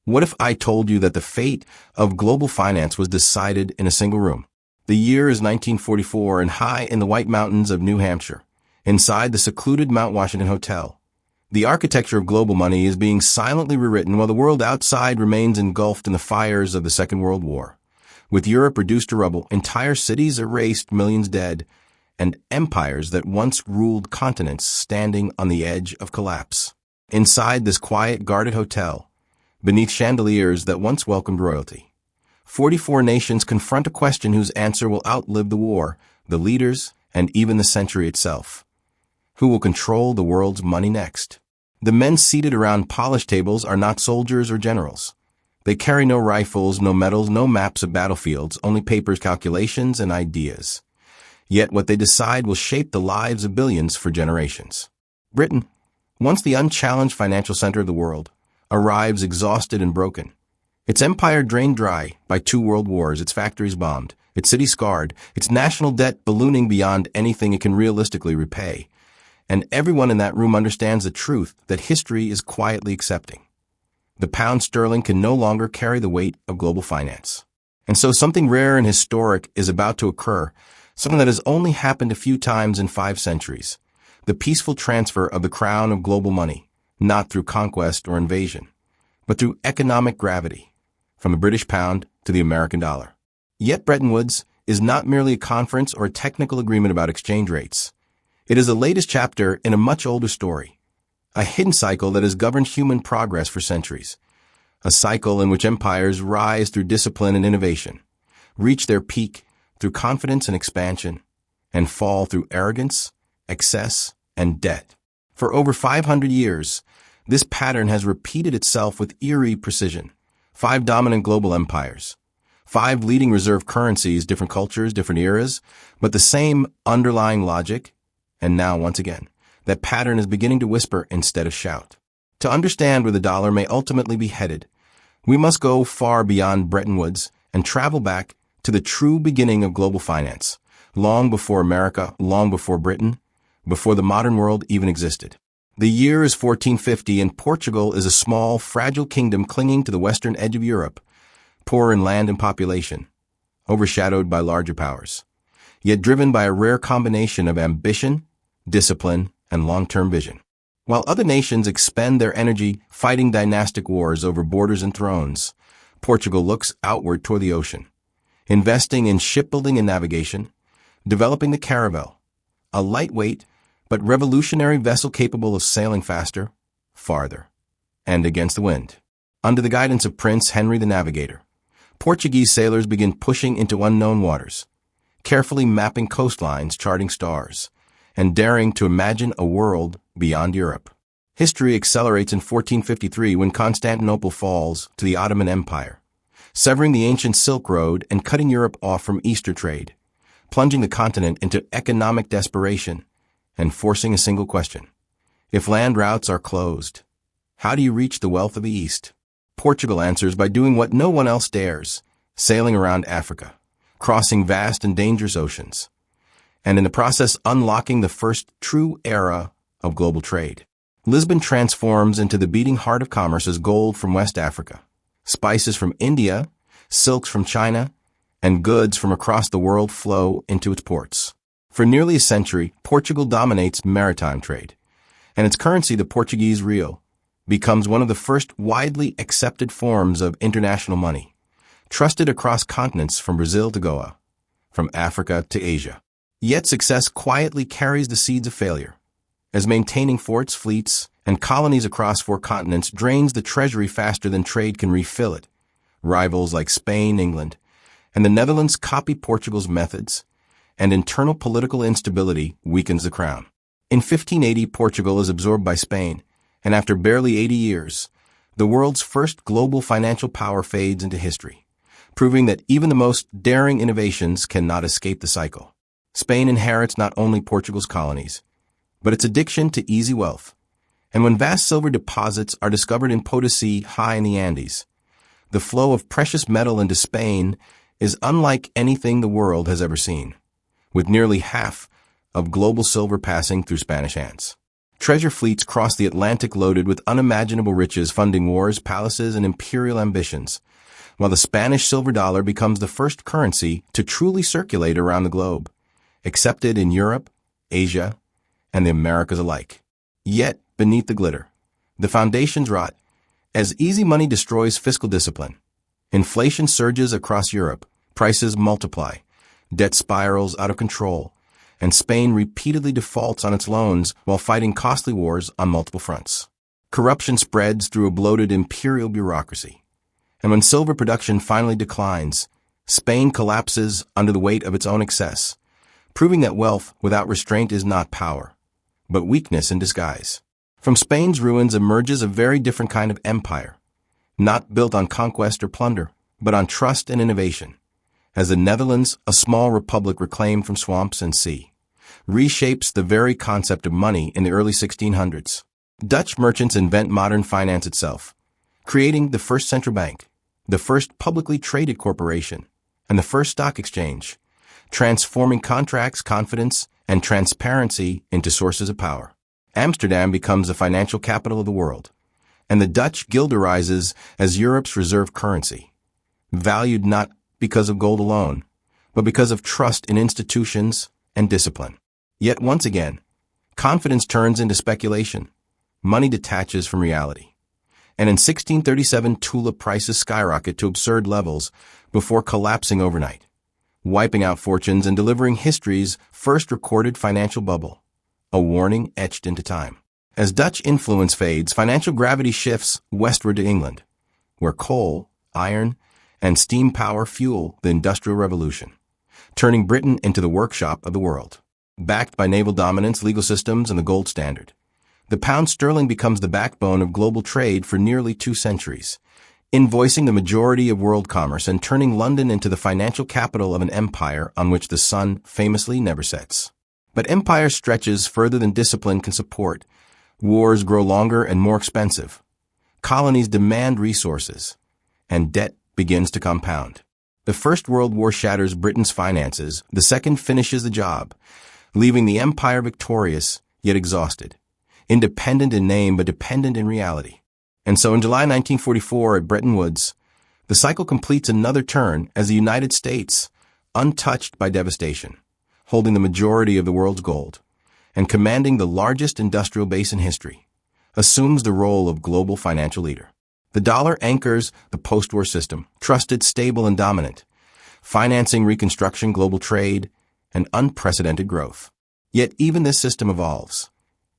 What if I told you that the fate of global finance was decided in a single room? The year is 1944, and high in the White Mountains of New Hampshire, inside the secluded Mount Washington Hotel, the architecture of global money is being silently rewritten while the world outside remains engulfed in the fires of the Second World War. With Europe reduced to rubble, entire cities erased, millions dead, and empires that once ruled continents standing on the edge of collapse. Inside this quiet, guarded hotel, beneath chandeliers that once welcomed royalty, 44 nations confront a question whose answer will outlive the war, the leaders, and even the century itself. Who will control the world's money next? The men seated around polished tables are not soldiers or generals. They carry no rifles, no medals, no maps of battlefields, only papers, calculations, and ideas. Yet what they decide will shape the lives of billions for generations. Britain, once the unchallenged financial center of the world, arrives exhausted and broken. Its empire drained dry by 2 world wars, its factories bombed, its cities scarred, its national debt ballooning beyond anything it can realistically repay. And everyone in that room understands the truth that history is quietly accepting. The pound sterling can no longer carry the weight of global finance. And so something rare and historic is about to occur, something that has only happened a few times in 5 centuries. The peaceful transfer of the crown of global money, not through conquest or invasion, but through economic gravity, from the British pound to the American dollar. Yet Bretton Woods is not merely a conference or a technical agreement about exchange rates. It is the latest chapter in a much older story, a hidden cycle that has governed human progress for centuries, a cycle in which empires rise through discipline and innovation, reach their peak through confidence and expansion, and fall through arrogance, excess, and debt. For over 500 years, this pattern has repeated itself with eerie precision. 5 dominant global empires, 5 leading reserve currencies, different cultures, different eras, but the same underlying logic. And now, once again, that pattern is beginning to whisper instead of shout. To understand where the dollar may ultimately be headed, we must go far beyond Bretton Woods and travel back to the true beginning of global finance, long before America, long before Britain, before the modern world even existed. The year is 1450, and Portugal is a small, fragile kingdom clinging to the western edge of Europe, poor in land and population, overshadowed by larger powers, yet driven by a rare combination of ambition, discipline, and long-term vision. While other nations expend their energy fighting dynastic wars over borders and thrones, Portugal looks outward toward the ocean, investing in shipbuilding and navigation, developing the caravel, a lightweight but revolutionary vessel capable of sailing faster, farther, and against the wind. Under the guidance of Prince Henry the Navigator, Portuguese sailors begin pushing into unknown waters, carefully mapping coastlines, charting stars, and daring to imagine a world beyond Europe. History accelerates in 1453 when Constantinople falls to the Ottoman Empire, severing the ancient Silk Road and cutting Europe off from Easter trade, plunging the continent into economic desperation and forcing a single question. If land routes are closed, how do you reach the wealth of the East? Portugal answers by doing what no one else dares, sailing around Africa, crossing vast and dangerous oceans, and in the process unlocking the first true era of global trade. Lisbon transforms into the beating heart of commerce as gold from West Africa, spices from India, silks from China, and goods from across the world flow into its ports. For nearly a century, Portugal dominates maritime trade, and its currency, the Portuguese real, becomes one of the first widely accepted forms of international money, trusted across continents from Brazil to Goa, from Africa to Asia. Yet success quietly carries the seeds of failure, as maintaining forts, fleets, and colonies across 4 continents drains the treasury faster than trade can refill it. Rivals like Spain, England, and the Netherlands copy Portugal's methods, and internal political instability weakens the crown. In 1580, Portugal is absorbed by Spain, and after barely 80 years, the world's first global financial power fades into history, proving that even the most daring innovations cannot escape the cycle. Spain inherits not only Portugal's colonies, but its addiction to easy wealth. And when vast silver deposits are discovered in Potosi high in the Andes, the flow of precious metal into Spain is unlike anything the world has ever seen, with nearly half of global silver passing through Spanish hands. Treasure fleets cross the Atlantic loaded with unimaginable riches, funding wars, palaces, and imperial ambitions, while the Spanish silver dollar becomes the first currency to truly circulate around the globe, accepted in Europe, Asia, and the Americas alike. Yet, beneath the glitter, the foundations rot. As easy money destroys fiscal discipline, inflation surges across Europe, prices multiply, debt spirals out of control, and Spain repeatedly defaults on its loans while fighting costly wars on multiple fronts. Corruption spreads through a bloated imperial bureaucracy, and when silver production finally declines, Spain collapses under the weight of its own excess, proving that wealth without restraint is not power, but weakness in disguise. From Spain's ruins emerges a very different kind of empire, not built on conquest or plunder, but on trust and innovation, as the Netherlands, a small republic reclaimed from swamps and sea, reshapes the very concept of money in the early 1600s. Dutch merchants invent modern finance itself, creating the first central bank, the first publicly traded corporation, and the first stock exchange, transforming contracts, confidence, and transparency into sources of power. Amsterdam becomes the financial capital of the world, and the Dutch guilder rises as Europe's reserve currency, valued not because of gold alone, but because of trust in institutions and discipline. Yet once again, confidence turns into speculation. Money detaches from reality. And in 1637, tulip prices skyrocket to absurd levels before collapsing overnight, wiping out fortunes and delivering history's first recorded financial bubble, a warning etched into time. As Dutch influence fades, financial gravity shifts westward to England, where coal, iron, and steam power fuel the Industrial Revolution, turning Britain into the workshop of the world. Backed by naval dominance, legal systems, and the gold standard, the pound sterling becomes the backbone of global trade for nearly 2 centuries, invoicing the majority of world commerce and turning London into the financial capital of an empire on which the sun famously never sets. But empire stretches further than discipline can support. Wars grow longer and more expensive. Colonies demand resources, and debt begins to compound. The First World War shatters Britain's finances. The second finishes the job, leaving the empire victorious yet exhausted, independent in name but dependent in reality. And so in July 1944 at Bretton Woods, the cycle completes another turn as the United States, untouched by devastation, holding the majority of the world's gold, and commanding the largest industrial base in history, assumes the role of global financial leader. The dollar anchors the post-war system, trusted, stable, and dominant, financing reconstruction, global trade, and unprecedented growth. Yet even this system evolves.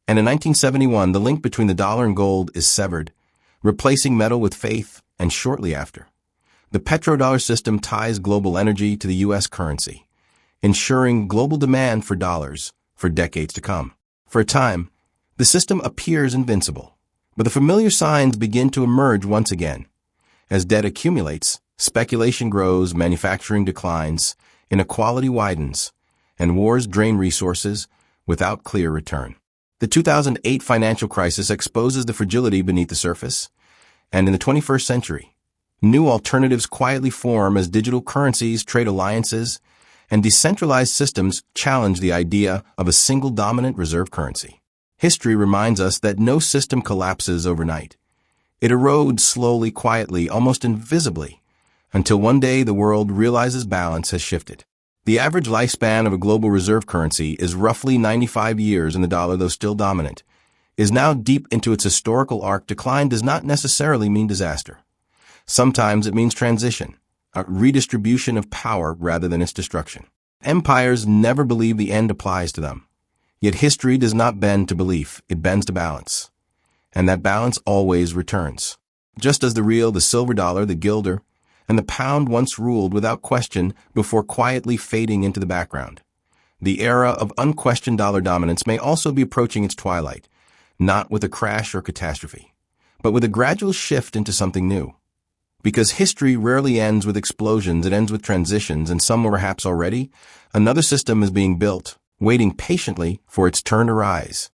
And in 1971, the link between the dollar and gold is severed, replacing metal with faith, and shortly after, the petrodollar system ties global energy to the U.S. currency, ensuring global demand for dollars for decades to come. For a time, the system appears invincible, but the familiar signs begin to emerge once again. As debt accumulates, speculation grows, manufacturing declines, inequality widens, and wars drain resources without clear return. The 2008 financial crisis exposes the fragility beneath the surface, and in the 21st century, new alternatives quietly form as digital currencies, trade alliances, and decentralized systems challenge the idea of a single dominant reserve currency. History reminds us that no system collapses overnight. It erodes slowly, quietly, almost invisibly, until one day the world realizes balance has shifted. The average lifespan of a global reserve currency is roughly 95 years, and the dollar, though still dominant, is now deep into its historical arc. Decline does not necessarily mean disaster. Sometimes it means transition, a redistribution of power rather than its destruction. Empires never believe the end applies to them. Yet history does not bend to belief, it bends to balance. And that balance always returns. Just as the real, the silver dollar, the guilder, and the pound once ruled without question before quietly fading into the background. The era of unquestioned dollar dominance may also be approaching its twilight, not with a crash or catastrophe, but with a gradual shift into something new. Because history rarely ends with explosions, it ends with transitions, and somewhere perhaps already, another system is being built, waiting patiently for its turn to rise.